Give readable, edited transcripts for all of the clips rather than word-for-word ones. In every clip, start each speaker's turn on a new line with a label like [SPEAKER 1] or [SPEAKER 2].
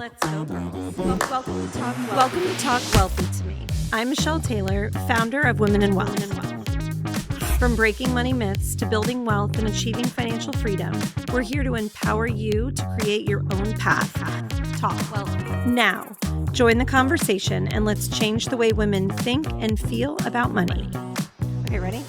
[SPEAKER 1] Let's go, girls. Welcome to Talk Wealthy to Me. I'm Michelle Taylor, founder of Women in Wealth. From breaking money myths to building wealth and achieving financial freedom, we're here to empower you to create your own path. Talk Wealthy. Now, join the conversation and let's change the way women think and feel about money. Okay, ready?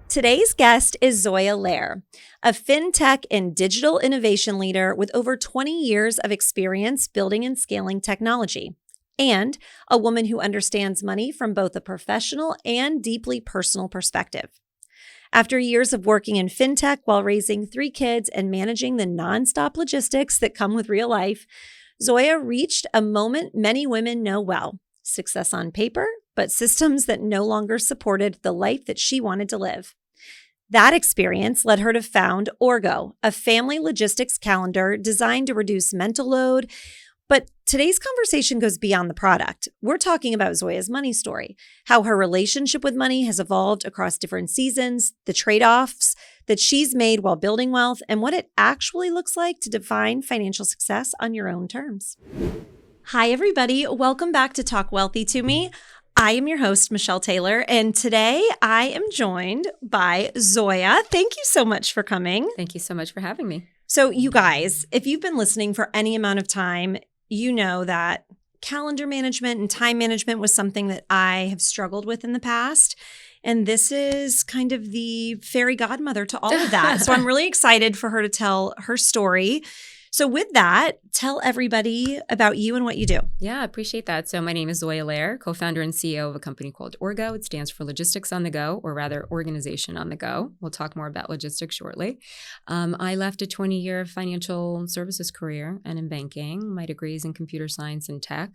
[SPEAKER 1] Today's guest is Zoya Lehrer, a fintech and digital innovation leader with over 20 years of experience building and scaling technology, and a woman who understands money from both a professional and deeply personal perspective. After years of working in fintech while raising 3 kids and managing the nonstop logistics that come with real life, Zoya reached a moment many women know well: success on paper, but systems that no longer supported the life that she wanted to live. That experience led her to found Orgo, a family logistics calendar designed to reduce mental load. But today's conversation goes beyond the product. We're talking about Zoya's money story, how her relationship with money has evolved across different seasons, the trade-offs that she's made while building wealth, and what it actually looks like to define financial success on your own terms. Hi, everybody. Welcome back to Talk Wealthy to Me. I am your host, Michelle Taylor, and today I am joined by Zoya. Thank you so much for coming.
[SPEAKER 2] Thank you so much for having me.
[SPEAKER 1] So you guys, if you've been listening for any amount of time, you know that calendar management and time management was something that I have struggled with in the past. And this is kind of the fairy godmother to all of that. So I'm really excited for her to tell her story. So with that, tell everybody about you and what you do.
[SPEAKER 2] Yeah, I appreciate that. So my name is Zoya Lehrer, co-founder and CEO of a company called Orgo. It stands for Logistics on the Go, or rather Organization on the Go. We'll talk more about logistics shortly. I left a 20-year financial services career and in banking. My degree is in computer science and tech.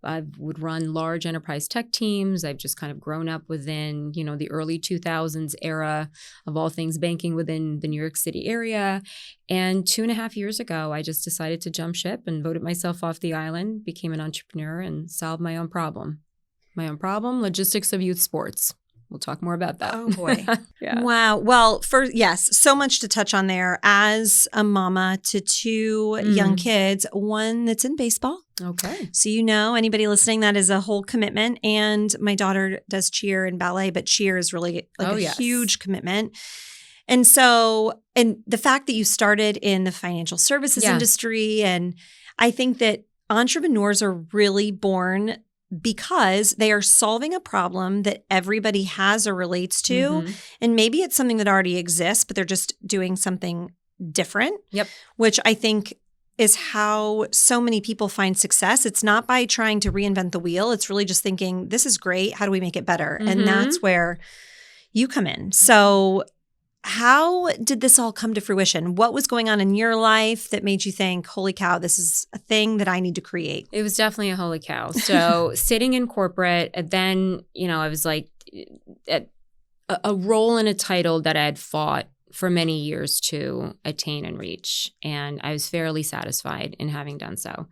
[SPEAKER 2] I would run large enterprise tech teams. I've just kind of grown up within, the early 2000s era of all things banking within the New York City area. And 2.5 years ago, I just decided to jump ship and voted myself off the island, became an entrepreneur, and solved my own problem. Logistics of youth sports. We'll talk more about that.
[SPEAKER 1] Oh, boy.
[SPEAKER 2] Yeah.
[SPEAKER 1] Wow. Well, yes, so much to touch on there. As a mama to 2 young kids, one that's in baseball.
[SPEAKER 2] Okay.
[SPEAKER 1] So, anybody listening, that is a whole commitment. And my daughter does cheer and ballet, but cheer is really huge commitment. And so, and the fact that you started in the financial services industry, and I think that entrepreneurs are really born because they are solving a problem that everybody has or relates to. Mm-hmm. And maybe it's something that already exists, but they're just doing something different.
[SPEAKER 2] Yep. Which
[SPEAKER 1] I think is how so many people find success. It's not by trying to reinvent the wheel. It's really just thinking, this is great. How do we make it better? Mm-hmm. And that's where you come in. So how did this all come to fruition? What was going on in your life that made you think, holy cow, this is a thing that I need to create?
[SPEAKER 2] It was definitely a holy cow. So sitting in corporate, and then, I was like at a role and a title that I had fought for many years to attain and reach. And I was fairly satisfied in having done so.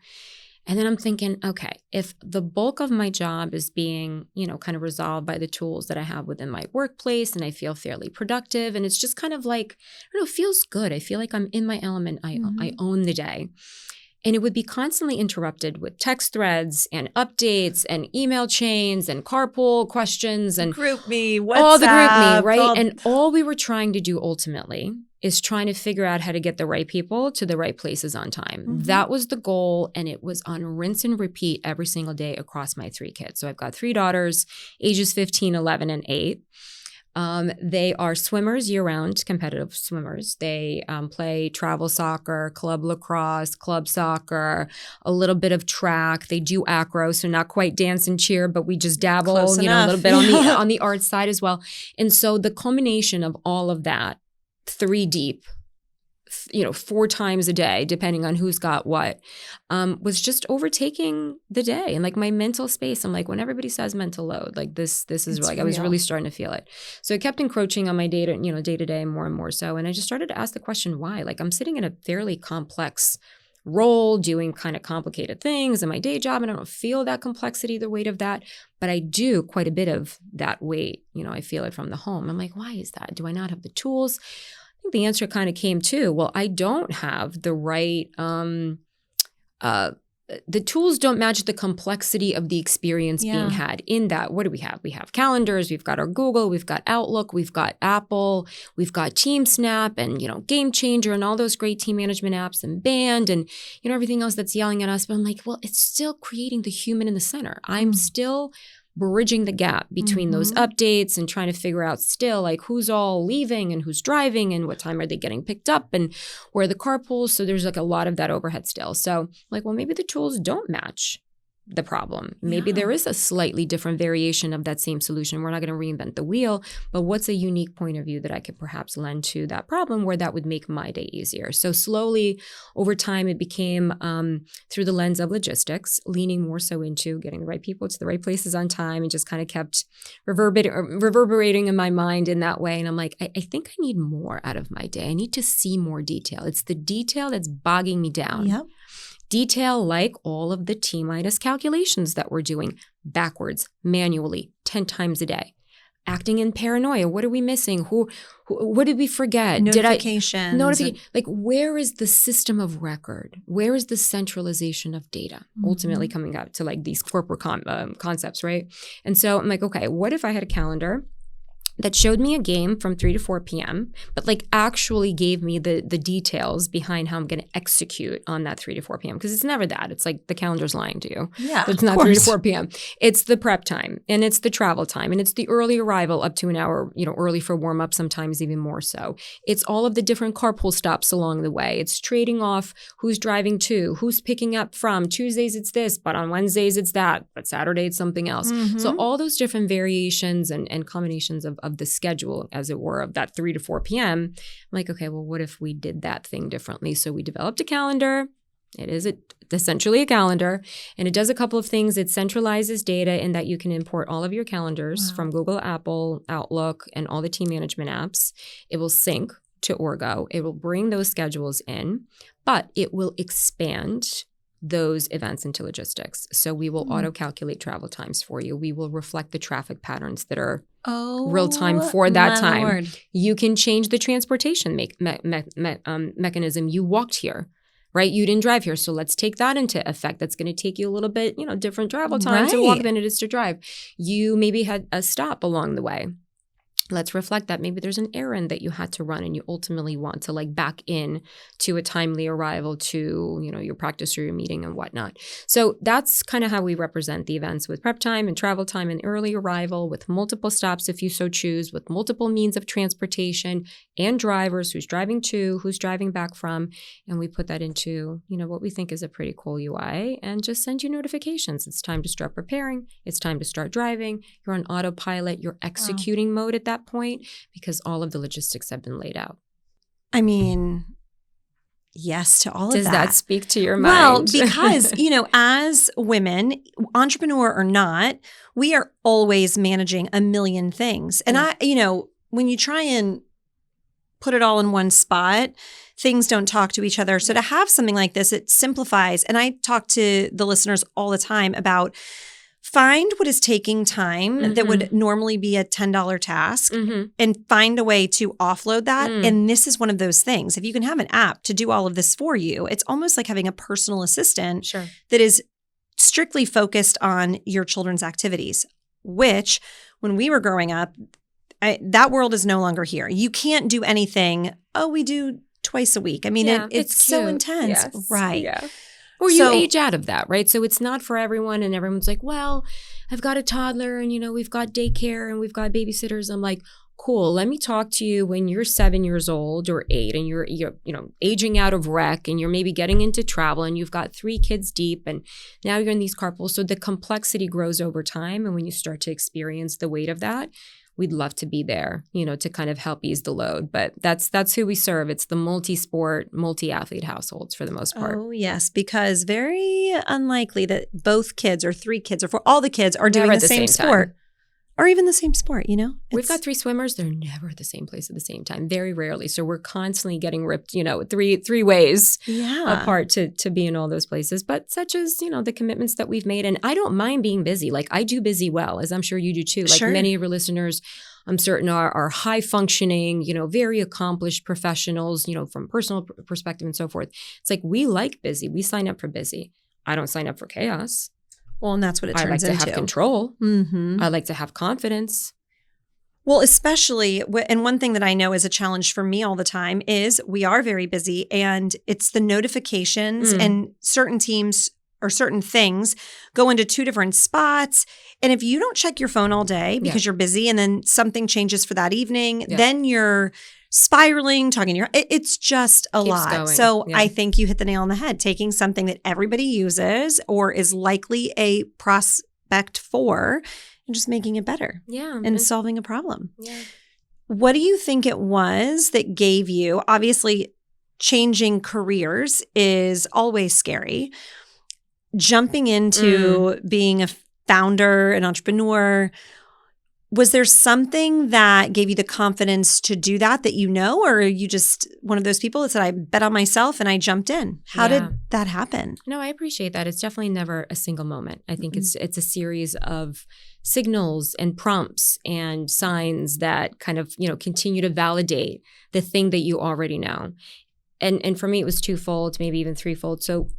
[SPEAKER 2] And then I'm thinking, okay, if the bulk of my job is being, kind of resolved by the tools that I have within my workplace, and I feel fairly productive, and it's just kind of like, it feels good. I feel like I'm in my element. I own the day. And it would be constantly interrupted with text threads and updates and email chains and carpool questions and
[SPEAKER 1] group me, WhatsApp,
[SPEAKER 2] all the group me, right? And all we were trying to do ultimately is trying to figure out how to get the right people to the right places on time. Mm-hmm. That was the goal, and it was on rinse and repeat every single day across my 3 kids. So I've got 3 daughters, ages 15, 11, and 8. They are swimmers year-round, competitive swimmers. They play travel soccer, club lacrosse, club soccer, a little bit of track. They do acro, so not quite dance and cheer, but we just dabble, a little bit on the art side as well. And so the culmination of all of that, 3 deep, 4 times a day, depending on who's got what, was just overtaking the day. And like my mental space, I'm like, when everybody says mental load, like this is like, real. I was really starting to feel it. So it kept encroaching on my day to day more and more so. And I just started to ask the question, why? Like I'm sitting in a fairly complex role, doing kind of complicated things in my day job, and I don't feel that complexity, the weight of that, but I do quite a bit of that weight. I feel it from the home. I'm like, why is that? Do I not have the tools? I think the answer kind of came too. Well, I don't have the right the tools don't match the complexity of the experience being had in that. What do we have? We have calendars, we've got our Google, we've got Outlook, we've got Apple, we've got TeamSnap and, Game Changer and all those great team management apps and Band and, everything else that's yelling at us. But I'm like, well, it's still creating the human in the center. I'm still bridging the gap between those updates and trying to figure out still like who's all leaving and who's driving and what time are they getting picked up and where are the carpools. So there's like a lot of that overhead still. So like, well, maybe the tools don't match the problem. Maybe there is a slightly different variation of that same solution. We're not going to reinvent the wheel, but what's a unique point of view that I could perhaps lend to that problem where that would make my day easier? So slowly over time, it became through the lens of logistics, leaning more so into getting the right people to the right places on time and just kind of kept reverberating in my mind in that way. And I'm like, I think I need more out of my day. I need to see more detail. It's the detail that's bogging me down.
[SPEAKER 1] Yep.
[SPEAKER 2] Detail like all of the T-minus calculations that we're doing backwards, manually, 10 times a day. Acting in paranoia. What are we missing? What did we forget?
[SPEAKER 1] Notifications.
[SPEAKER 2] Like, where is the system of record? Where is the centralization of data? Ultimately coming out to like these corporate concepts, right? And so I'm like, okay, what if I had a calendar that showed me a game from 3 to 4 p.m., but like actually gave me the details behind how I'm going to execute on that 3 to 4 p.m. Because it's never that. It's like the calendar's lying to you.
[SPEAKER 1] Yeah,
[SPEAKER 2] it's not 3 to 4 p.m. It's the prep time and it's the travel time and it's the early arrival up to an hour, early for warm up, sometimes even more so. It's all of the different carpool stops along the way. It's trading off who's driving to, who's picking up from. Tuesdays it's this, but on Wednesdays it's that, but Saturday it's something else. So all those different variations and combinations of the schedule, as it were, of that 3 to 4 p.m. I'm like, okay, well, what if we did that thing differently? So we developed a calendar. It is essentially a calendar, and it does a couple of things. It centralizes data in that you can import all of your calendars from Google, Apple, Outlook, and all the team management apps. It will sync to Orgo. It will bring those schedules in, but it will expand those events into logistics. So we will auto-calculate travel times for you. We will reflect the traffic patterns that are real time for that time. Lord. You can change the transportation mechanism. You walked here, right? You didn't drive here. So let's take that into effect. That's going to take you a little bit, different travel time to walk than it is to drive. You maybe had a stop along the way. Let's reflect that. Maybe there's an errand that you had to run and you ultimately want to like back in to a timely arrival to, your practice or your meeting and whatnot. So that's kind of how we represent the events with prep time and travel time and early arrival with multiple stops if you so choose, with multiple means of transportation and drivers, who's driving to, who's driving back from. And we put that into, what we think is a pretty cool UI and just send you notifications. It's time to start preparing. It's time to start driving. You're on autopilot. You're executing mode at that point because all of the logistics have been laid out.
[SPEAKER 1] I mean, yes to all of that.
[SPEAKER 2] Does that speak to your mind?
[SPEAKER 1] Well, because, as women, entrepreneur or not, we are always managing a million things. And when you try and put it all in one spot, things don't talk to each other. So to have something like this, it simplifies. And I talk to the listeners all the time about find what is taking time that would normally be a $10 task and find a way to offload that. And this is one of those things. If you can have an app to do all of this for you, it's almost like having a personal assistant that is strictly focused on your children's activities, which when we were growing up, that world is no longer here. You can't do anything, we do twice a week. I mean, it's so intense. Yes. Right. Yeah.
[SPEAKER 2] Or you age out of that, right? So it's not for everyone and everyone's like, well, I've got a toddler and, we've got daycare and we've got babysitters. I'm like, cool, let me talk to you when you're 7 years old or 8 and you're aging out of rec and you're maybe getting into travel and you've got 3 kids deep and now you're in these carpools. So the complexity grows over time. And when you start to experience the weight of that, we'd love to be there, to kind of help ease the load. But that's who we serve. It's the multi-sport, multi-athlete households for the most part.
[SPEAKER 1] Oh, yes, because very unlikely that both kids or 3 kids or 4, all the kids are doing the same sport. Or even the same sport,
[SPEAKER 2] We've got 3 swimmers. They're never at the same place at the same time, very rarely. So we're constantly getting ripped, three ways apart to be in all those places. But such as, the commitments that we've made. And I don't mind being busy. Like I do busy well, as I'm sure you do too. Like many of your listeners, I'm certain are high functioning, very accomplished professionals, from personal perspective and so forth. It's like we like busy. We sign up for busy. I don't sign up for chaos.
[SPEAKER 1] Well, and that's what it turns into.
[SPEAKER 2] I like to have control. I like to have confidence.
[SPEAKER 1] Well, especially, and one thing that I know is a challenge for me all the time is we are very busy and it's the notifications and certain teams or certain things go into 2 different spots. And if you don't check your phone all day because you're busy and then something changes for that evening, then you're spiraling, it's just a lot. Going. So I think you hit the nail on the head, taking something that everybody uses or is likely a prospect for and just making it better and solving a problem. Yeah. What do you think it was that gave you, obviously changing careers is always scary. Jumping into being a founder, an entrepreneur, was there something that gave you the confidence to do that or are you just one of those people that said, I bet on myself and I jumped in? How did that happen?
[SPEAKER 2] No, I appreciate that. It's definitely never a single moment. I think it's a series of signals and prompts and signs that kind of, continue to validate the thing that you already know. And for me, it was twofold, maybe even threefold. So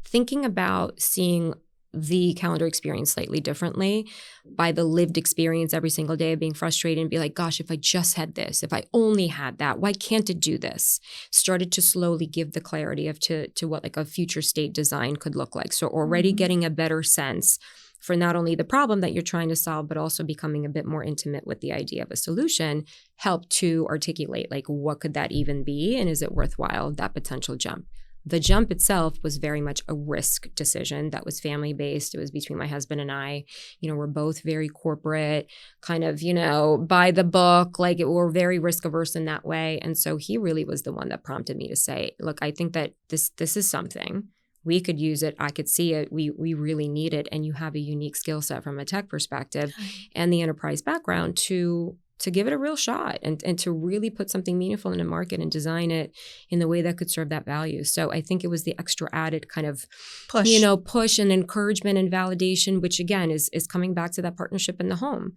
[SPEAKER 2] thinking about seeing the calendar experience slightly differently by the lived experience every single day of being frustrated and be like, gosh, if I just had this, if I only had that, why can't it do this? Started to slowly give the clarity of to what like a future state design could look like. So already getting a better sense for not only the problem that you're trying to solve, but also becoming a bit more intimate with the idea of a solution helped to articulate like, what could that even be? And is it worthwhile, that potential jump? The jump itself was very much a risk decision that was family-based. It was between my husband and I. We're both very corporate, kind of, by the book, like we're very risk-averse in that way. And so he really was the one that prompted me to say, look, I think that this is something. We could use it. I could see it. We really need it. And you have a unique skill set from a tech perspective and the enterprise background to give it a real shot and to really put something meaningful in the market and design it in the way that could serve that value. So I think it was the extra added kind of push and encouragement and validation, which again is coming back to that partnership in the home,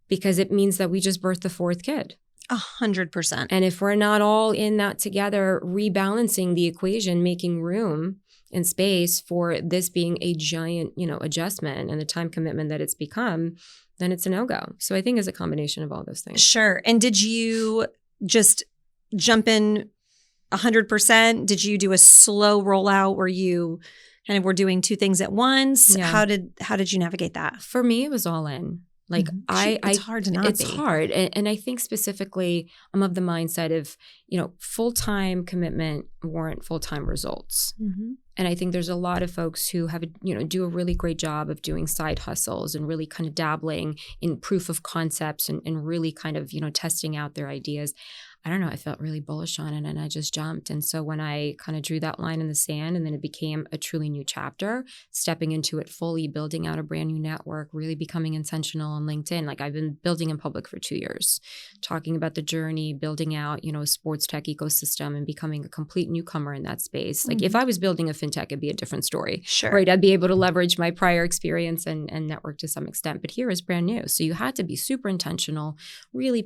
[SPEAKER 2] because it means that we just birthed the 4th kid.
[SPEAKER 1] 100%.
[SPEAKER 2] And if we're not all in that together, rebalancing the equation, making room and space for this being a giant, adjustment and the time commitment that it's become, then it's a no-go. So I think it's a combination of all those things.
[SPEAKER 1] Sure. And did you just jump in 100%? Did you do a slow rollout where you kind of were doing 2 things at once? Yeah. How did you navigate that?
[SPEAKER 2] For me, it was all in. Like
[SPEAKER 1] it's hard to not
[SPEAKER 2] It's hard. And I think specifically I'm of the mindset of, full-time commitment warrant full-time results. And I think there's a lot of folks who have, do a really great job of doing side hustles and really kind of dabbling in proof of concepts and really kind of, testing out their ideas. I don't know, I felt really bullish on it and I just jumped. And so when I kind of drew that line in the sand and then it became a truly new chapter, stepping into it fully, building out a brand new network, really becoming intentional on LinkedIn. Like I've been building in public for 2 years, talking about the journey, building out, a sports tech ecosystem and becoming a complete newcomer in that space. Like if I was building a fintech, it'd be a different story.
[SPEAKER 1] Sure.
[SPEAKER 2] Right. I'd be able to leverage my prior experience and network to some extent. But here is brand new. So you had to be super intentional, really,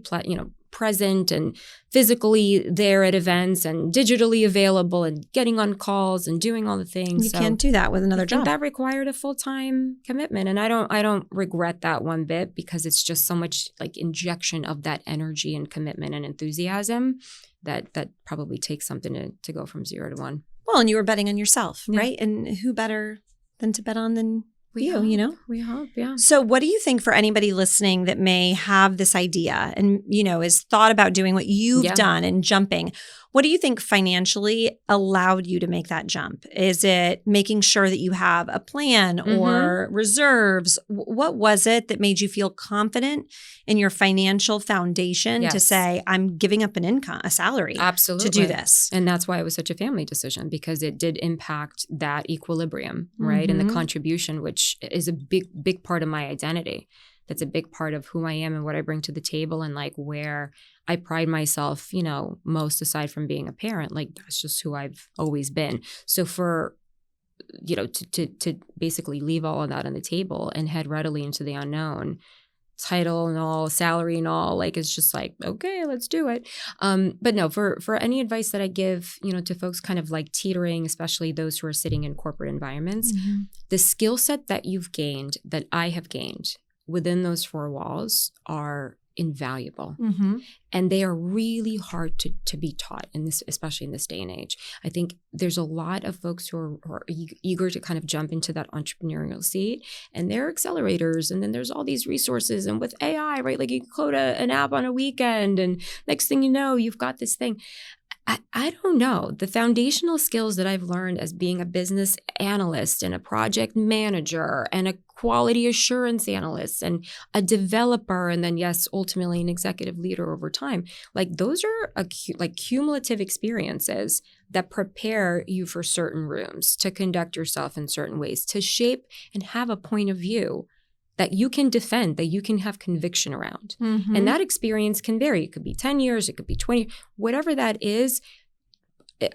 [SPEAKER 2] present and physically there at events and digitally available and getting on calls and doing all the things.
[SPEAKER 1] You can't do that with another job.
[SPEAKER 2] That required a full-time commitment. And I don't regret that one bit because it's just so much like injection of that energy and commitment and enthusiasm that probably takes something to go from 0 to 1.
[SPEAKER 1] Well, and you were betting on yourself, right? And who better than to bet on than We hope, yeah. So what do you think for anybody listening that may have this idea and, is thought about doing what you've done and jumping? What do you think financially allowed you to make that jump? Is it making sure that you have a plan or reserves? What was it that made you feel confident in your financial foundation to say, I'm giving up an income, a salary to do this?
[SPEAKER 2] And that's why it was such a family decision, because it did impact that equilibrium, right? And the contribution, which is a big part of my identity. that's a big part of who I am and what I bring to the table, and like where I pride myself, you know, most aside from being a parent. Like that's just who I've always been. So for, you know, to basically leave all of that on the table and head readily into the unknown, title and all, salary and all, like it's just like, okay, let's do it. But no, for any advice that I give, you know, to folks kind of like teetering, especially those who are sitting in corporate environments, the skill set that you've gained, that I have gained within those four walls are invaluable. And they are really hard to be taught in this, especially in this day and age. I think there's a lot of folks who are eager to kind of jump into that entrepreneurial seat, and they're accelerators. And then there's all these resources, and with AI, right? Like you can code an app on a weekend, and next thing you know, you've got this thing. I don't know. The foundational skills that I've learned as being a business analyst and a project manager and a quality assurance analyst and a developer, and then yes, ultimately an executive leader over time, like those are like cumulative experiences that prepare you for certain rooms, to conduct yourself in certain ways, to shape and have a point of view that you can defend, that you can have conviction around. And that experience can vary. It could be 10 years, it could be 20, whatever that is.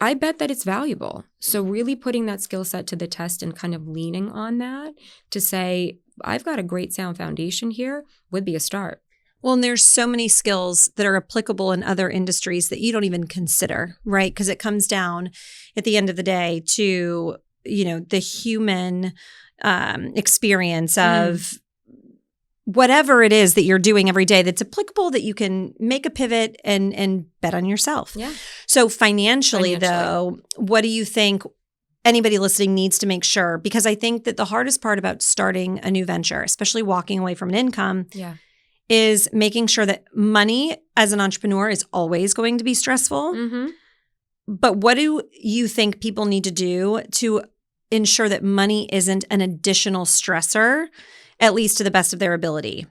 [SPEAKER 2] I bet that it's valuable. So really putting that skill set to the test and kind of leaning on that to say, I've got a great sound foundation here would be a start.
[SPEAKER 1] Well, and there's so many skills that are applicable in other industries that you don't even consider, right? Because it comes down at the end of the day to, you know, the human experience of whatever it is that you're doing every day that's applicable, that you can make a pivot and bet on yourself.
[SPEAKER 2] Yeah.
[SPEAKER 1] So financially, though, what do you think anybody listening needs to make sure? Because I think that the hardest part about starting a new venture, especially walking away from an income, is making sure that money as an entrepreneur is always going to be stressful. But what do you think people need to do to ensure that money isn't an additional stressor, at least to the best of their ability,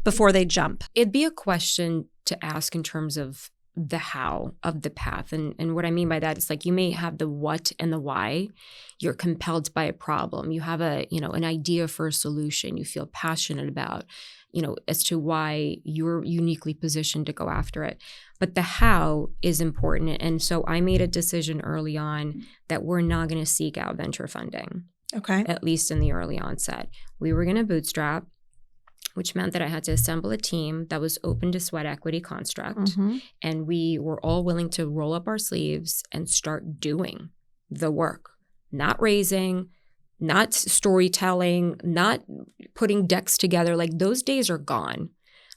[SPEAKER 1] before they jump?
[SPEAKER 2] It'd be a question to ask in terms of the how of the path. And what I mean by that is like you may have the what and the why. You're compelled by a problem. You have a, you know, an idea for a solution you feel passionate about, you know, as to why you're uniquely positioned to go after it. But the how is important. And so I made a decision early on that we're not going to seek out venture funding.
[SPEAKER 1] Okay.
[SPEAKER 2] At least in the early onset. We were going to bootstrap, which meant that I had to assemble a team that was open to sweat equity construct. And we were all willing to roll up our sleeves and start doing the work, not raising, not storytelling, not putting decks together. Like those days are gone.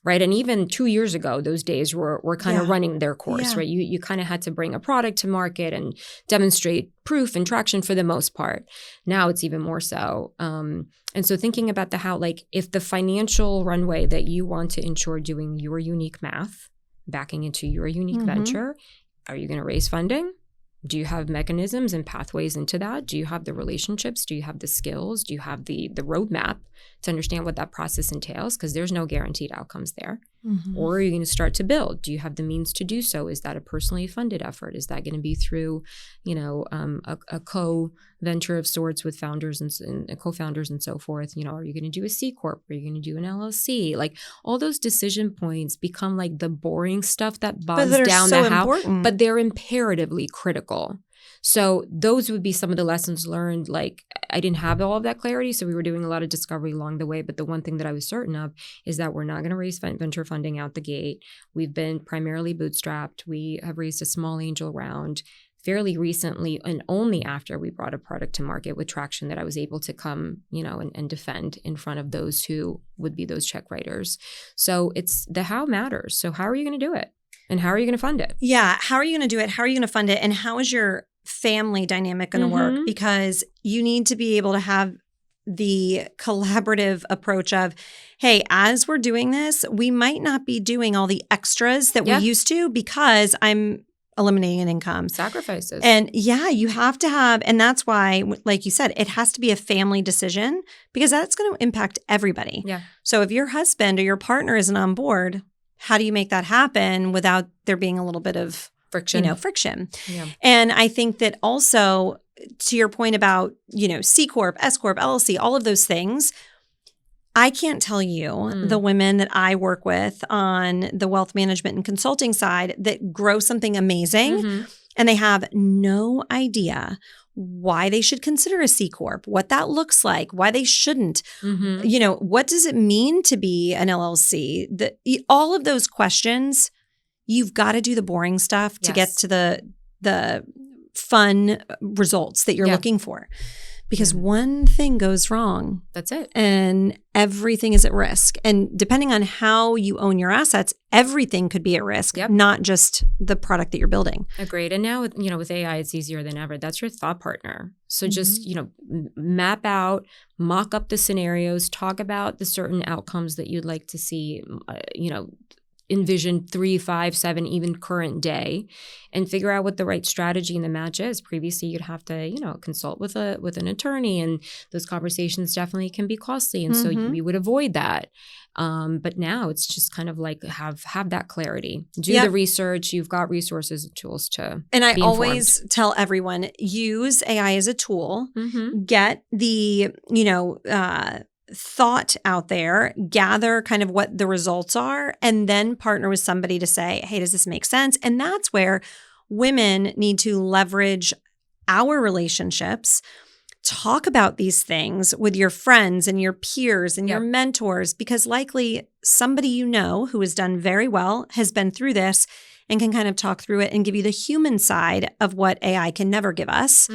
[SPEAKER 2] Right. And even 2 years ago, those days were kind of running their course, right? You kind of had to bring a product to market and demonstrate proof and traction for the most part. Now it's even more so. And so thinking about the how, like if the financial runway that you want to ensure doing your unique math, backing into your unique venture, are you going to raise funding? Do you have mechanisms and pathways into that? Do you have the relationships? Do you have the skills? Do you have the roadmap to understand what that process entails? Because there's no guaranteed outcomes there. Or are you going to start to build? Do you have the means to do so? Is that a personally funded effort? Is that going to be through, you know, a co-venture of sorts with founders and co-founders and so forth? You know, are you going to do a C-Corp? Are you going to do an LLC? Like all those decision points become like the boring stuff that bogs down the how, but they're imperatively critical. So those would be some of the lessons learned. Like I didn't have all of that clarity, so we were doing a lot of discovery along the way. But the one thing that I was certain of is that we're not going to raise venture funding out the gate. We've been primarily bootstrapped. We have raised a small angel round fairly recently, and only after we brought a product to market with traction that I was able to come, you know, and defend in front of those who would be those check writers. So it's the how matters. So how are you going to do it? And how are you going to fund it?
[SPEAKER 1] Yeah. How are you going to do it? How are you going to fund it? And how is your family dynamic going to work? Because you need to be able to have the collaborative approach of, hey, as we're doing this, we might not be doing all the extras that we used to because I'm eliminating an income.
[SPEAKER 2] Sacrifices.
[SPEAKER 1] And yeah, you have to have, and that's why, like you said, it has to be a family decision because that's going to impact everybody.
[SPEAKER 2] Yeah.
[SPEAKER 1] So if your husband or your partner isn't on board, how do you make that happen without there being a little bit of friction?
[SPEAKER 2] Yeah.
[SPEAKER 1] And I think that also to your point about, you know, C-Corp, S-Corp, LLC, all of those things, I can't tell you the women that I work with on the wealth management and consulting side that grow something amazing and they have no idea why they should consider a C-Corp, what that looks like, why they shouldn't, what does it mean to be an LLC? All of those questions, you've got to do the boring stuff to get to the fun results that you're looking for. Because one thing goes wrong.
[SPEAKER 2] That's it.
[SPEAKER 1] And everything is at risk. And depending on how you own your assets, everything could be at risk, not just the product that you're building.
[SPEAKER 2] Agreed. And now, with AI, it's easier than ever. That's your thought partner. So just, map out, mock up the scenarios, talk about the certain outcomes that you'd like to see, envision 3, 5, 7, even current day, and figure out what the right strategy and the match is. Previously, you'd have to, consult with an attorney, and those conversations definitely can be costly. And so we would avoid that. But now it's just kind of like have that clarity. Do the research. You've got resources and tools to
[SPEAKER 1] And I always tell everyone, use AI as a tool. Get the, thought out there, gather kind of what the results are, and then partner with somebody to say, hey, does this make sense? And that's where women need to leverage our relationships, talk about these things with your friends and your peers and your mentors, because likely somebody who has done very well has been through this and can kind of talk through it and give you the human side of what AI can never give us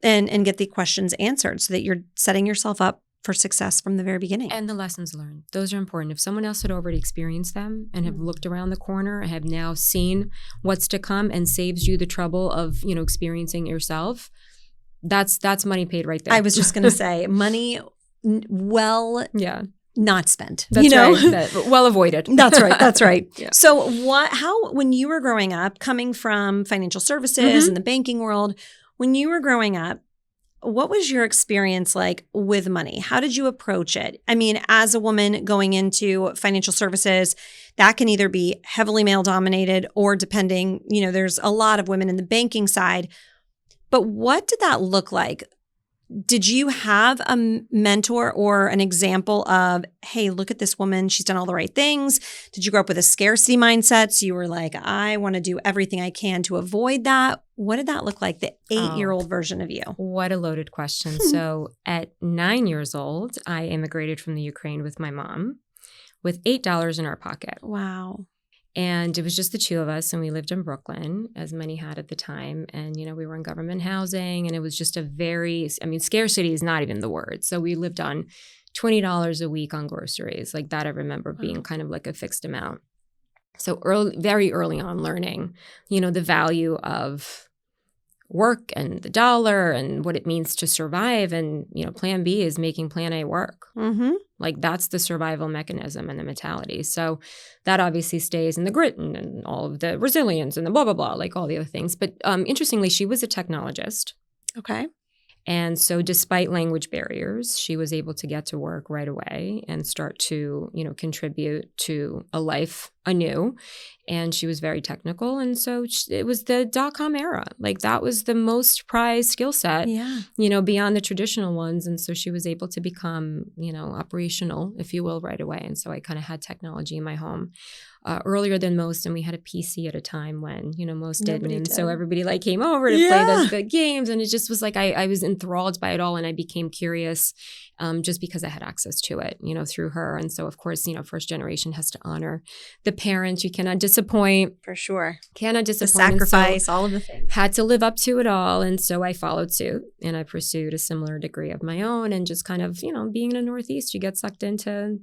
[SPEAKER 1] and get the questions answered so that you're setting yourself up for success from the very beginning.
[SPEAKER 2] And the lessons learned. Those are important. If someone else had already experienced them and have looked around the corner and have now seen what's to come and saves you the trouble of, experiencing it yourself, that's money paid right there.
[SPEAKER 1] I was just going to say money not spent.
[SPEAKER 2] That's right. Well avoided.
[SPEAKER 1] That's right. That's right. So when you were growing up, coming from financial services and the banking world, when you were growing up, what was your experience like with money? How did you approach it? I mean, as a woman going into financial services, that can either be heavily male dominated or depending, there's a lot of women in the banking side. But what did that look like? Did you have a mentor or an example of, hey, look at this woman, she's done all the right things? Did you grow up with a scarcity mindset? So you were like, I want to do everything I can to avoid that. What did that look like, the 8-year-old version of you?
[SPEAKER 2] What a loaded question. So at 9 years old, I immigrated from the Ukraine with my mom with $8 in our pocket.
[SPEAKER 1] Wow.
[SPEAKER 2] And it was just the two of us, and we lived in Brooklyn, as many had at the time. And, we were in government housing, and it was just scarcity is not even the word. So we lived on $20 a week on groceries. Like that I remember being kind of like a fixed amount. So very early on learning, the value of work and the dollar and what it means to survive. And, plan B is making plan A work. Like that's the survival mechanism and the mentality. So that obviously stays in the grit and all of the resilience and the blah, blah, blah, like all the other things. But interestingly, she was a technologist.
[SPEAKER 1] Okay.
[SPEAKER 2] And so despite language barriers, she was able to get to work right away and start to, contribute to a life anew. And she was very technical. And so it was the .com era. Like that was the most prized skill set, beyond the traditional ones. And so she was able to become, operational, if you will, right away. And so I kind of had technology in my home earlier than most. And we had a PC at a time when, most didn't. And so everybody came over to play those good games. And it just was like, I was enthralled by it all. And I became curious just because I had access to it, through her. And so, of course, first generation has to honor the parents. You cannot disappoint.
[SPEAKER 1] For sure.
[SPEAKER 2] Cannot disappoint.
[SPEAKER 1] The sacrifice, all of the things.
[SPEAKER 2] Had to live up to it all. And so I followed suit and I pursued a similar degree of my own. And just kind of, being in the Northeast, you get sucked into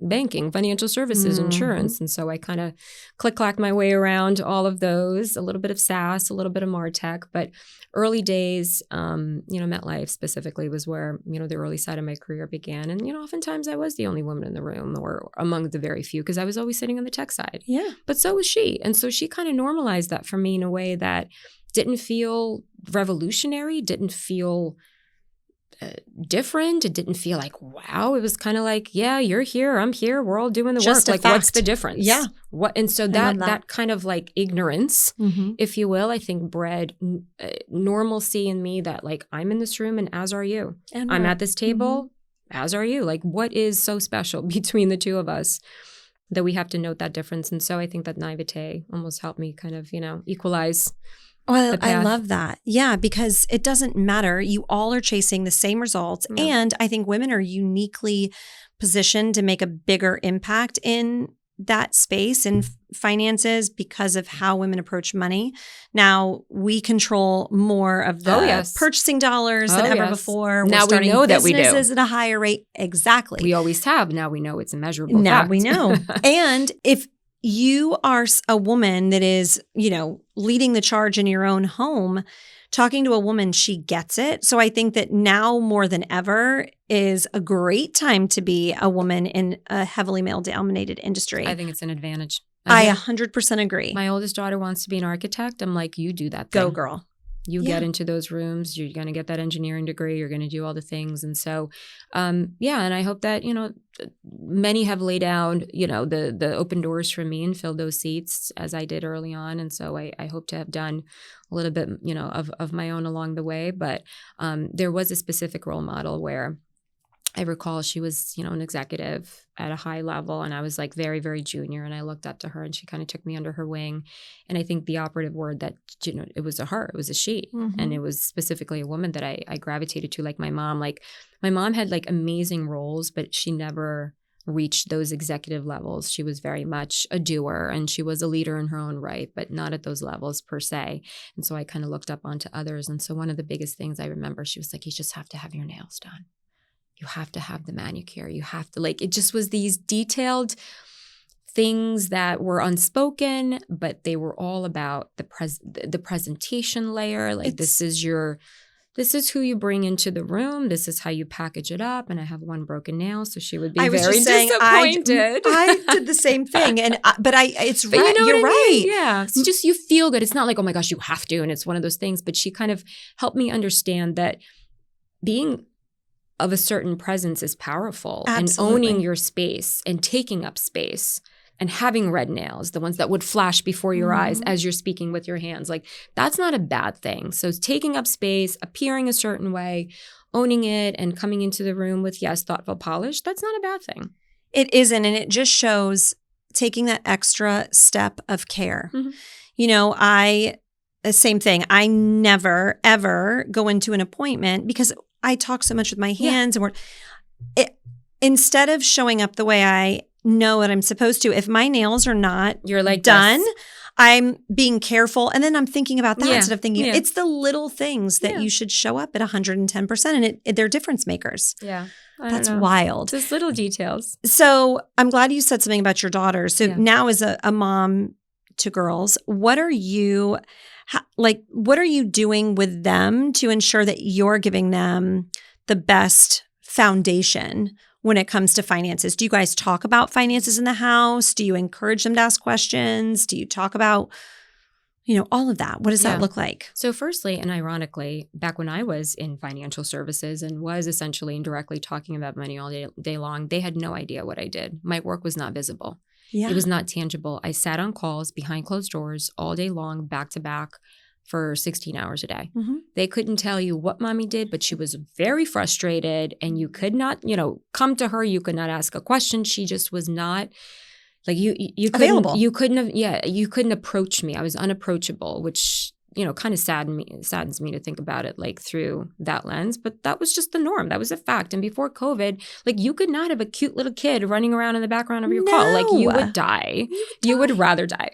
[SPEAKER 2] banking, financial services, insurance. And so I kind of click-clacked my way around all of those, a little bit of SaaS, a little bit of MarTech. But early days, MetLife specifically was where, the early side of my career began. And, oftentimes I was the only woman in the room or among the very few because I was always sitting on the tech side.
[SPEAKER 1] Yeah.
[SPEAKER 2] But so was she. And so she kind of normalized that for me in a way that didn't feel revolutionary, didn't feel different. It didn't feel like, wow. It was kind of like, yeah, you're here, I'm here, we're all doing the
[SPEAKER 1] just
[SPEAKER 2] work. Like, what's the difference?
[SPEAKER 1] Yeah.
[SPEAKER 2] And so that kind of like ignorance, if you will, I think bred normalcy in me that like, I'm in this room and as are you. And I'm at this table as are you. Like, what is so special between the two of us that we have to note that difference? And so I think that naivete almost helped me kind of, equalize.
[SPEAKER 1] Well, I love that. Yeah, because it doesn't matter. You all are chasing the same results. Yeah. And I think women are uniquely positioned to make a bigger impact in that space in finances because of how women approach money. Now we control more of the purchasing dollars than ever before.
[SPEAKER 2] Now we know that we do.
[SPEAKER 1] Businesses at a higher rate. Exactly.
[SPEAKER 2] We always have. Now we know it's a measurable
[SPEAKER 1] fact.
[SPEAKER 2] Now
[SPEAKER 1] we know. And if you are a woman that is, leading the charge in your own home, talking to a woman, she gets it. So I think that now more than ever is a great time to be a woman in a heavily male-dominated industry.
[SPEAKER 2] I think it's an advantage.
[SPEAKER 1] I 100% agree.
[SPEAKER 2] My oldest daughter wants to be an architect. I'm like, you do that thing.
[SPEAKER 1] Go, girl.
[SPEAKER 2] You get into those rooms, you're going to get that engineering degree, you're going to do all the things. And so, and I hope that, many have laid down, the open doors for me and filled those seats as I did early on. And so I hope to have done a little bit, of my own along the way. But there was a specific role model where I recall she was, an executive at a high level, and I was like very, very junior, and I looked up to her and she kind of took me under her wing. And I think the operative word that, it was a her, it was a she. Mm-hmm. And it was specifically a woman that I gravitated to, like my mom. Like my mom had like amazing roles, but she never reached those executive levels. She was very much a doer, and she was a leader in her own right, but not at those levels per se. And so I kind of looked up onto others. And so one of the biggest things I remember, she was like, you just have to have your nails done. You have to have the manicure. You have to it just was these detailed things that were unspoken, but they were all about the presentation layer. Like this is who you bring into the room. This is how you package it up. And I have one broken nail, so she would be very disappointed.
[SPEAKER 1] I did the same thing, but you're right.
[SPEAKER 2] Yeah, it's just you feel good. It's not like, oh my gosh, you have to, and it's one of those things. But she kind of helped me understand that being of a certain presence is powerful. Absolutely. And owning your space and taking up space and having red nails, the ones that would flash before your eyes as you're speaking with your hands, like that's not a bad thing. So taking up space, appearing a certain way, owning it, and coming into the room with, thoughtful polish, that's not a bad thing.
[SPEAKER 1] It isn't. And it just shows taking that extra step of care. Mm-hmm. Same thing. I never, ever go into an appointment because I talk so much with my hands, and instead of showing up the way I know what I'm supposed to, if my nails are not done, I'm being careful, and then I'm thinking about that instead of thinking it's the little things that you should show up at 110%, and they're difference makers.
[SPEAKER 2] Yeah,
[SPEAKER 1] that's wild.
[SPEAKER 2] Just little details.
[SPEAKER 1] So I'm glad you said something about your daughter. So now, as a mom to girls, what are you doing with them to ensure that you're giving them the best foundation when it comes to finances? Do you guys talk about finances in the house? Do you encourage them to ask questions? Do you talk about, all of that? What does that look like?
[SPEAKER 2] So firstly, and ironically, back when I was in financial services and was essentially indirectly talking about money all day long, they had no idea what I did. My work was not visible. Yeah. It was not tangible. I sat on calls behind closed doors all day long, back to back, for 16 hours a day. Mm-hmm. They couldn't tell you what mommy did, but she was very frustrated, and you could not, come to her. You could not ask a question. She just was not like you couldn't, available. You couldn't approach me. I was unapproachable, which kind of saddens me to think about it like through that lens. But that was just the norm. That was a fact. And before COVID, like you could not have a cute little kid running around in the background of your call. Like you would die. You would rather die.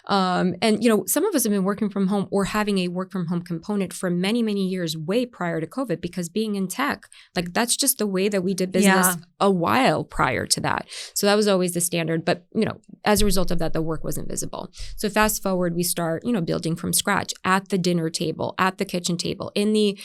[SPEAKER 2] And some of us have been working from home or having a work from home component for many, many years way prior to COVID, because being in tech, like that's just the way that we did business a while prior to that. So that was always the standard. But, as a result of that, the work wasn't visible. So fast forward, we start, building from scratch. At the dinner table, at the kitchen table, in the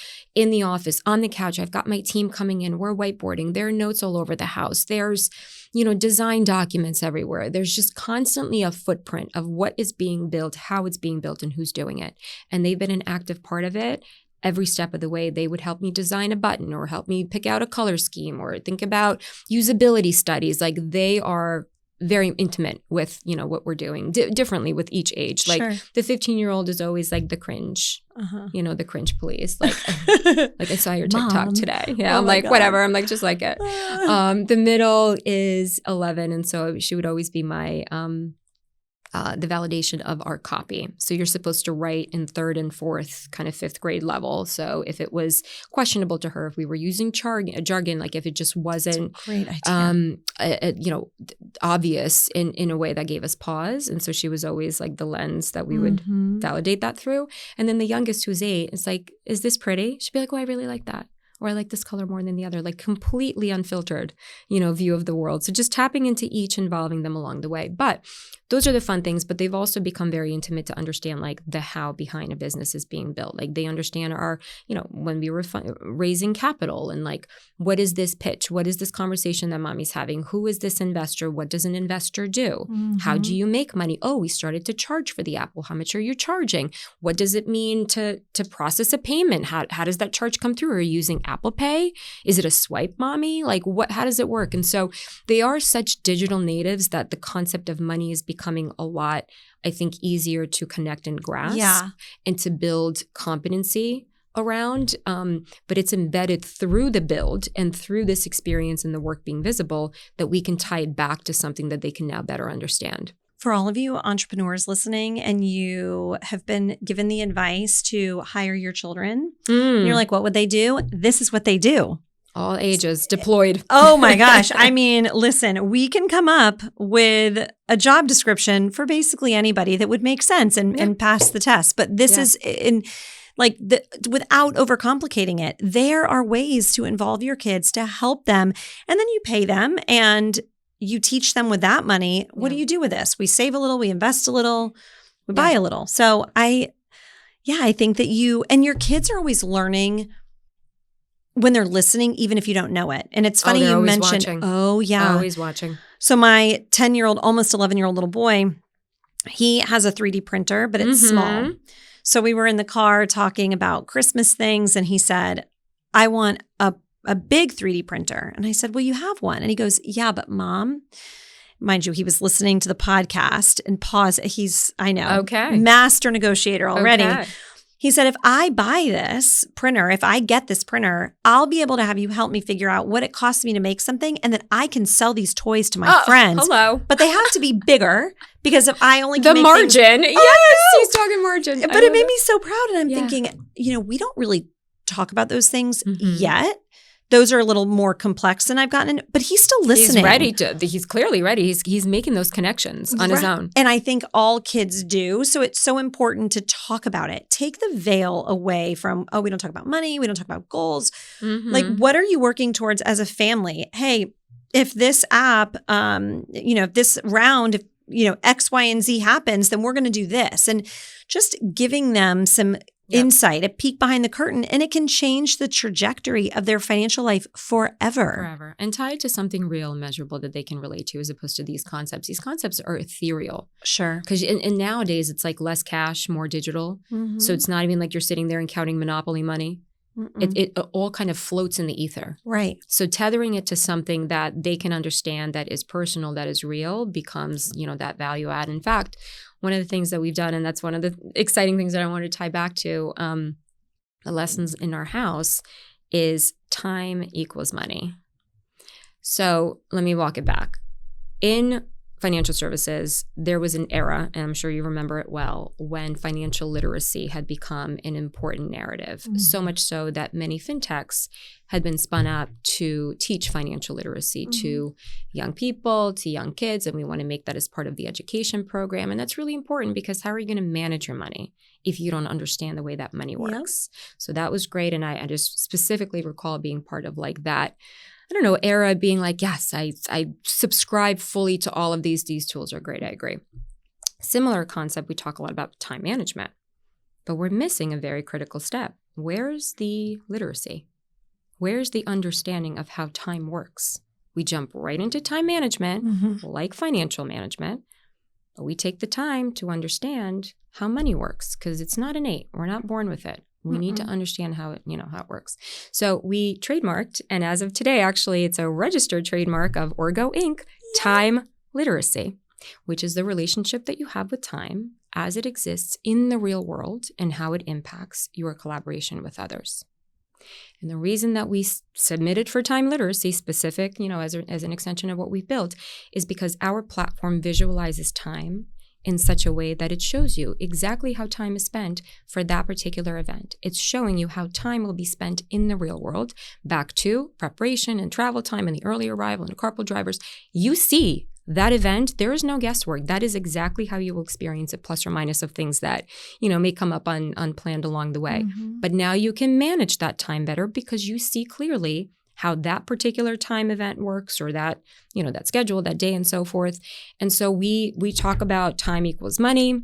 [SPEAKER 2] office, on the couch. I've got my team coming in. We're whiteboarding. There are notes all over the house. There's, design documents everywhere. There's just constantly a footprint of what is being built, how it's being built, and who's doing it. And they've been an active part of it. Every step of the way, they would help me design a button or help me pick out a color scheme or think about usability studies. Like they are very intimate with, what we're doing differently with each age. Like the 15-year-old is always like the cringe, the cringe police. Like, like I saw your TikTok
[SPEAKER 1] Mom.
[SPEAKER 2] today. Yeah.
[SPEAKER 1] Oh
[SPEAKER 2] I'm
[SPEAKER 1] my
[SPEAKER 2] like,
[SPEAKER 1] God.
[SPEAKER 2] whatever. I'm like, just like it. The middle is 11. And so she would always be my, the validation of our copy. So you're supposed to write in 3rd and 4th, kind of 5th grade level. So if it was questionable to her, if we were using jargon, like if it just wasn't
[SPEAKER 1] great idea.
[SPEAKER 2] Obvious in a way that gave us pause. And so she was always like the lens that we would validate that through. And then the youngest, who's 8, is like, is this pretty? She'd be like, oh, I really like that. Or I like this color more than the other, like completely unfiltered, view of the world. So just tapping into each, involving them along the way. But those are the fun things, but they've also become very intimate to understand like the how behind a business is being built. Like they understand our, when we were raising capital and like, what is this pitch? What is this conversation that mommy's having? Who is this investor? What does an investor do? How do you make money? Oh, we started to charge for the app. Well, how much are you charging? What does it mean to process a payment? How does that charge come through? Are you using Apple Pay? Is it a swipe, mommy? Like how does it work? And so they are such digital natives that the concept of money is becoming a lot, I think, easier to connect and grasp and to build competency around. But it's embedded through the build and through this experience and the work being visible that we can tie it back to something that they can now better understand.
[SPEAKER 1] For all of you entrepreneurs listening and you have been given the advice to hire your children, and you're like, what would they do? This is what they do.
[SPEAKER 2] All ages deployed.
[SPEAKER 1] Oh my gosh. I mean, listen, we can come up with a job description for basically anybody that would make sense and pass the test. But this is without overcomplicating it. There are ways to involve your kids to help them. And then you pay them and you teach them with that money. What do you do with this? We save a little, we invest a little, we buy a little. So I think that you and your kids are always learning when they're listening, even if you don't know it. And it's funny you mentioned,
[SPEAKER 2] always watching.
[SPEAKER 1] So my 10-year-old, almost 11-year-old little boy, he has a 3D printer, but it's small. So we were in the car talking about Christmas things and he said, I want a big 3D printer. And I said, well, you have one. And he goes, yeah, but mom, mind you, he was listening to the podcast and pause. Master negotiator already. Okay. He said, if I buy this printer, if I get this printer, I'll be able to have you help me figure out what it costs me to make something. And then I can sell these toys to my friends.
[SPEAKER 2] Hello.
[SPEAKER 1] But they have to be bigger because if I only
[SPEAKER 2] can
[SPEAKER 1] make
[SPEAKER 2] margin.
[SPEAKER 1] Things,
[SPEAKER 2] he's talking margin.
[SPEAKER 1] But it made me so proud. And I'm thinking, we don't really talk about those things yet. Those are a little more complex than I've gotten, but he's still listening.
[SPEAKER 2] He's clearly ready. He's making those connections on his own.
[SPEAKER 1] And I think all kids do. So it's so important to talk about it. Take the veil away from, we don't talk about money. We don't talk about goals. Like, what are you working towards as a family? Hey, if this app, if this round, X, Y, and Z happens, then we're going to do this. And just giving them some insight, a peek behind the curtain, and it can change the trajectory of their financial life forever.
[SPEAKER 2] And tie it to something real and measurable that they can relate to, as opposed to these concepts. These concepts are ethereal.
[SPEAKER 1] Sure.
[SPEAKER 2] Because and nowadays it's like less cash, more digital. So it's not even like you're sitting there and counting Monopoly money. It all kind of floats in the ether.
[SPEAKER 1] Right.
[SPEAKER 2] So tethering it to something that they can understand, that is personal, that is real, becomes, that value add. In fact, one of the things that we've done, and that's one of the exciting things that I want to tie back to, the lessons in our house, is time equals money. So let me walk it back. In financial services, there was an era, and I'm sure you remember it well, when financial literacy had become an important narrative. So much so that many fintechs had been spun up to teach financial literacy to young people, to young kids, and we want to make that as part of the education program. And that's really important, because how are you going to manage your money if you don't understand the way that money works? So that was great. And I just specifically recall being part of like that, era, being like, yes, I subscribe fully to all of these. These tools are great. I agree. Similar concept, we talk a lot about time management, but we're missing a very critical step. Where's the literacy? Where's the understanding of how time works? We jump right into time management, like financial management, but we take the time to understand how money works, because it's not innate. We're not born with it. We need to understand how it works. So we trademarked, and as of today, actually, it's a registered trademark of Orgo Inc., time literacy, which is the relationship that you have with time as it exists in the real world and how it impacts your collaboration with others. And the reason that we submitted for time literacy specific, as an extension of what we've built, is because our platform visualizes time in such a way that it shows you exactly how time is spent for that particular event. It's showing you how time will be spent in the real world, back to preparation and travel time and the early arrival and carpool drivers. You see that event, there is no guesswork. That is exactly how you will experience it, plus or minus of things that, may come up unplanned along the way.
[SPEAKER 1] Mm-hmm.
[SPEAKER 2] But now you can manage that time better because you see clearly how that particular time event works, or that, that schedule, that day, and so forth. And so we talk about time equals money,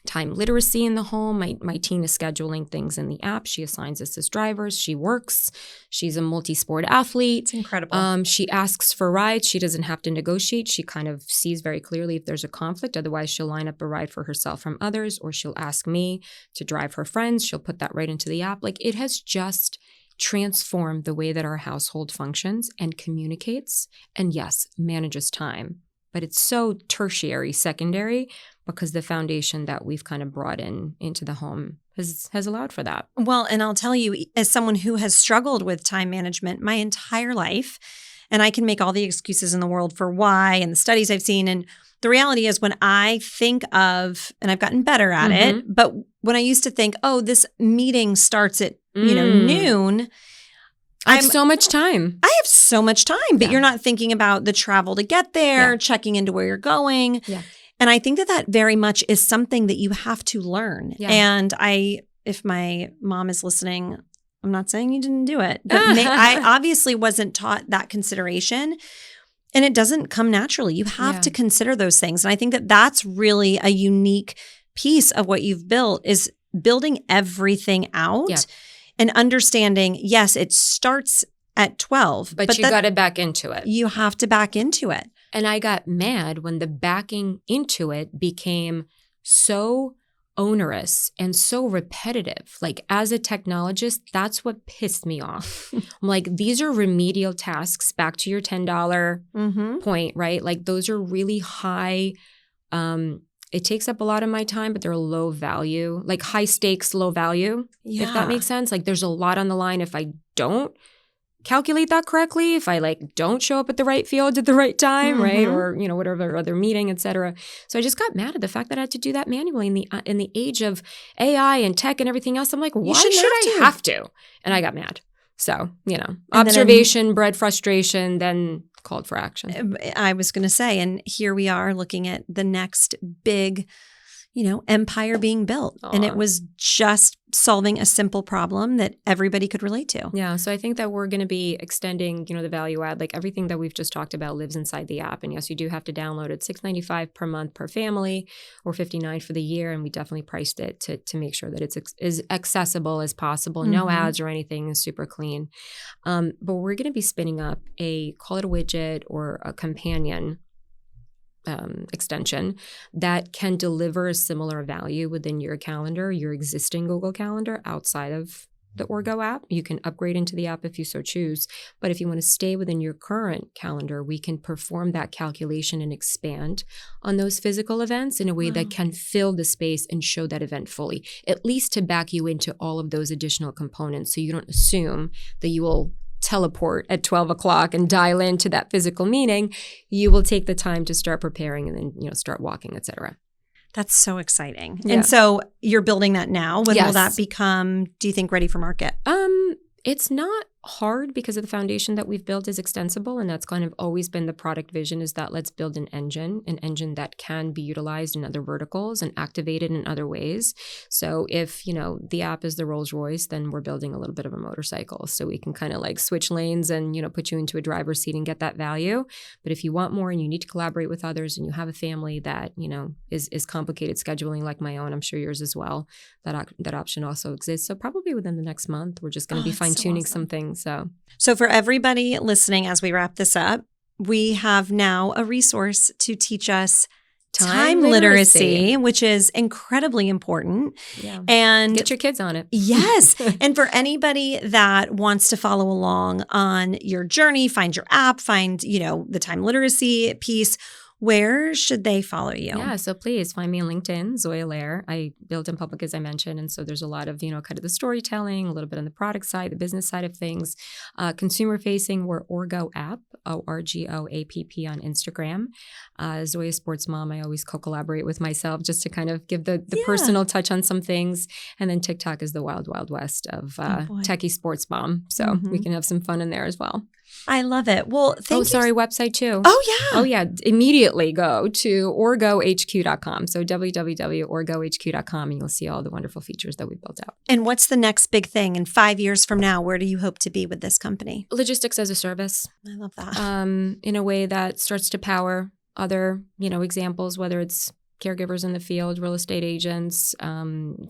[SPEAKER 2] time literacy in the home. My team is scheduling things in the app. She assigns us as drivers. She works. She's a multi-sport athlete.
[SPEAKER 1] It's incredible.
[SPEAKER 2] She asks for rides. She doesn't have to negotiate. She kind of sees very clearly if there's a conflict. Otherwise, she'll line up a ride for herself from others, or she'll ask me to drive her friends. She'll put that right into the app. Like, it has just transformed the way that our household functions and communicates, and yes, manages time. But it's so tertiary, secondary, because the foundation that we've kind of brought into the home has allowed for that.
[SPEAKER 1] Well, and I'll tell you, as someone who has struggled with time management my entire life, and I can make all the excuses in the world for why and the studies I've seen. And the reality is, when I think of, and I've gotten better at it, but when I used to think, oh, this meeting starts at, noon.
[SPEAKER 2] I have so much time.
[SPEAKER 1] I have so much time, but you're not thinking about the travel to get there, checking into where you're going.
[SPEAKER 2] Yeah.
[SPEAKER 1] And I think that very much is something that you have to learn.
[SPEAKER 2] Yeah.
[SPEAKER 1] And if my mom is listening, I'm not saying you didn't do it, but I obviously wasn't taught that consideration. And it doesn't come naturally. You have to consider those things. And I think that that's really a unique piece of what you've built, is building everything out. Yeah. And understanding, yes, it starts at 12.
[SPEAKER 2] But you got to back into it.
[SPEAKER 1] You have to back into it.
[SPEAKER 2] And I got mad when the backing into it became so onerous and so repetitive. Like, as a technologist, that's what pissed me off. I'm like, these are remedial tasks, back to your $10 point, right? Like, those are really high. It takes up a lot of my time, but they're low value, like high stakes, low value, if that makes sense. Like, there's a lot on the line if I don't calculate that correctly, if I don't show up at the right field at the right time, right? Or, whatever other meeting, et cetera. So I just got mad at the fact that I had to do that manually in the age of AI and tech and everything else. I'm like, why should I have to? And I got mad. So, observation bred frustration, then called for action.
[SPEAKER 1] I was going to say, and here we are looking at the next big, empire being built. Aww. And it was just solving a simple problem that everybody could relate to.
[SPEAKER 2] Yeah. So I think that we're going to be extending, the value add. Like, everything that we've just talked about lives inside the app. And yes, you do have to download it. $6.95 per month per family, or $59 for the year. And we definitely priced it to make sure that it's as accessible as possible. No ads or anything, is super clean. But we're going to be spinning up call it a widget or a companion extension that can deliver a similar value within your calendar, your existing Google Calendar, outside of the Orgo app. You can upgrade into the app if you so choose. But if you want to stay within your current calendar, we can perform that calculation and expand on those physical events in a way that can fill the space and show that event fully, at least to back you into all of those additional components, so you don't assume that you will teleport at 12 o'clock and dial into that physical meeting. You will take the time to start preparing and then, start walking, et cetera.
[SPEAKER 1] That's so exciting. Yeah. And so you're building that now. When will that become, do you think, ready for market?
[SPEAKER 2] It's not hard because of the foundation that we've built is extensible, and that's kind of always been the product vision, is that let's build an engine that can be utilized in other verticals and activated in other ways. So if, the app is the Rolls Royce, then we're building a little bit of a motorcycle, so we can kind of switch lanes and, put you into a driver's seat and get that value. But if you want more and you need to collaborate with others and you have a family that, is complicated scheduling like my own, I'm sure yours as well, that option also exists. So probably within the next month, we're just going to be fine-tuning some things.
[SPEAKER 1] So for everybody listening, as we wrap this up, we have now a resource to teach us time literacy, which is incredibly important.
[SPEAKER 2] Yeah.
[SPEAKER 1] And
[SPEAKER 2] get your kids on it.
[SPEAKER 1] Yes. And for anybody that wants to follow along on your journey, find your app, find, the time literacy piece, Where should they follow you?
[SPEAKER 2] Yeah, so please find me on LinkedIn, Zoya Lehrer. I build in public, as I mentioned, and so there's a lot of, kind of the storytelling, a little bit on the product side, the business side of things. Consumer facing, we're Orgo app, ORGOAPP on Instagram. Zoya Sports Mom, I always co-collaborate with myself just to kind of give the personal touch on some things. And then TikTok is the wild, wild west of techie sports mom. So we can have some fun in there as well.
[SPEAKER 1] I love it. Well,
[SPEAKER 2] website too.
[SPEAKER 1] Oh, yeah.
[SPEAKER 2] Immediately go to orgohq.com. So www.orgohq.com, and you'll see all the wonderful features that we built out.
[SPEAKER 1] And what's the next big thing? In 5 years from now, where do you hope to be with this company?
[SPEAKER 2] Logistics as a service.
[SPEAKER 1] I love that.
[SPEAKER 2] In a way that starts to power other, examples, whether it's caregivers in the field, real estate agents,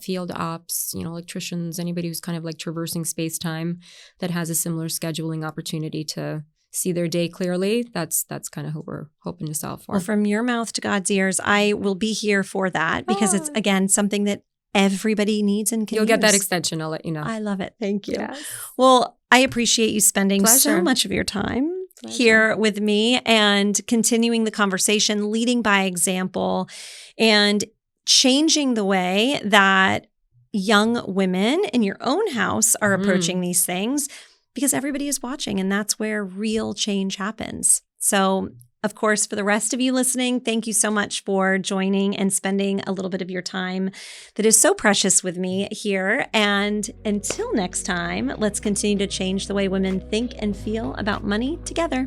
[SPEAKER 2] field ops, electricians, anybody who's kind of like traversing space-time that has a similar scheduling opportunity to see their day clearly. That's kind of who we're hoping to solve for.
[SPEAKER 1] Well, from your mouth to God's ears, I will be here for that because it's, again, something that everybody needs and can
[SPEAKER 2] You'll get
[SPEAKER 1] use.
[SPEAKER 2] that extension. I'll let you know.
[SPEAKER 1] I love it. Thank you.
[SPEAKER 2] Yes.
[SPEAKER 1] Well, I appreciate you spending so
[SPEAKER 2] Pleasure.
[SPEAKER 1] much of your time here with me and continuing the conversation, leading by example, and changing the way that young women in your own house are approaching these things because everybody is watching, and that's where real change happens. So, of course, for the rest of you listening, thank you so much for joining and spending a little bit of your time that is so precious with me here. And until next time, let's continue to change the way women think and feel about money together.